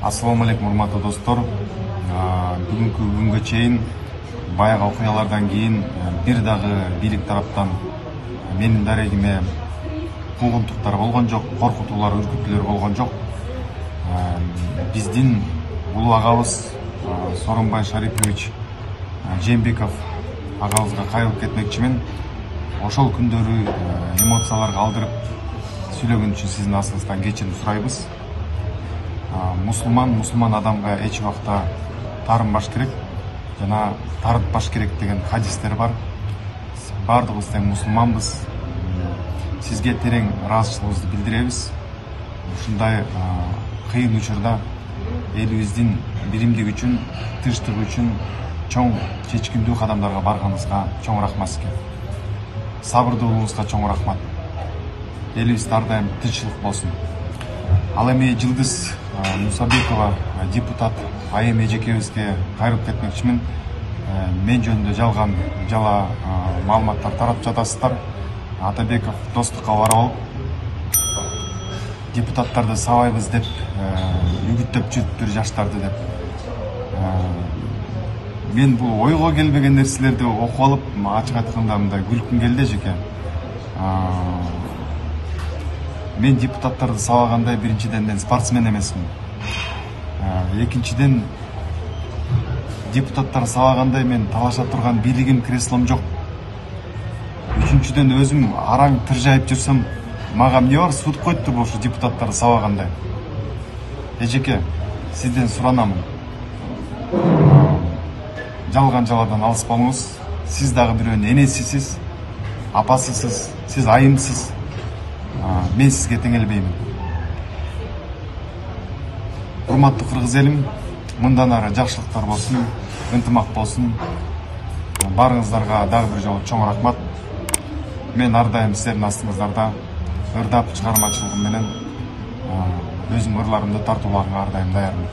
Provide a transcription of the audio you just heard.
Ассаламу алейкум, урматтуу достор. Бүгүнкү күнгө чейин баягы окуялардан кийин бир дагы бийлик тараптан менин дарегиме куугунтуктар болгон жок, коркутуулар, үркүтүүлөр болгон жок. Биздин улуу агабыз Сооронбай Шарипович Жээнбеков агабызга кайрылып кетмекчимин. Ошол күндөрү эмоцияларга алдырып сүйлөгөн үчүн сиздин астыңыздан кечирим сурайбыз. Мусулман адамга эч убакта тарынбаш керек жана тарытпаш керек деген хадистер бар. Бардыгыбыз тең мусулманбыз. Сизге терең ыраазычылыгыбызды билдиребиз. Ушундай кыйын учурда элибиздин биримдиги үчүн, тынчтыгы үчүн чоң чечкиндүү кадамдарга барганыңызга чоң рахмат сизге. Сабырдуулугуңузга чоң рахмат. Элибизде ар дайым тынччылык болсун. Ал эми Жылдыз Мусабекова депутат айым эжекебизге кайрылып кетмекчимин. Мен жөнүндө жала маалыматтар тарап жатасыздар. Атабеков достукка барып алып депутаттарды сабайбыз деп үгүттөп жүрүптүр жаштарды деп. Мен бул ойго келбеген нерселерди окуп алып, ачык айтканда мындай күлкүм келди эжеке. Мен депутаттарды сабагандай биринчиден мен спортсмен эмесмин. Экинчиден депутаттарды сабагандай мен талаша турган бийлигим, креслом жок. Үчүнчүдөн өзүм араң тыржайып жүрсөм, мага эмне бар, суд коюп турбу ушу депутаттарды сабагандай. Эжеке, сизден суранамын. Жалган жаладан алыс болуңуз. Сиз дагы бирөөнүн энесисиз, апасысыз, сиз айымсыз. Мен сизге теңелбеймин. Урматтуу кыргыз элим, мындан ары жакшылыктар болсун, ынтымак болсун. Барыңыздарга дагы бир жолу чоң рахмат. Мен ар дайым сиздердин астыңыздарда ырдап чыгармачылыгым менен өзүм ырларымды тартууларга ар дайым даярмын.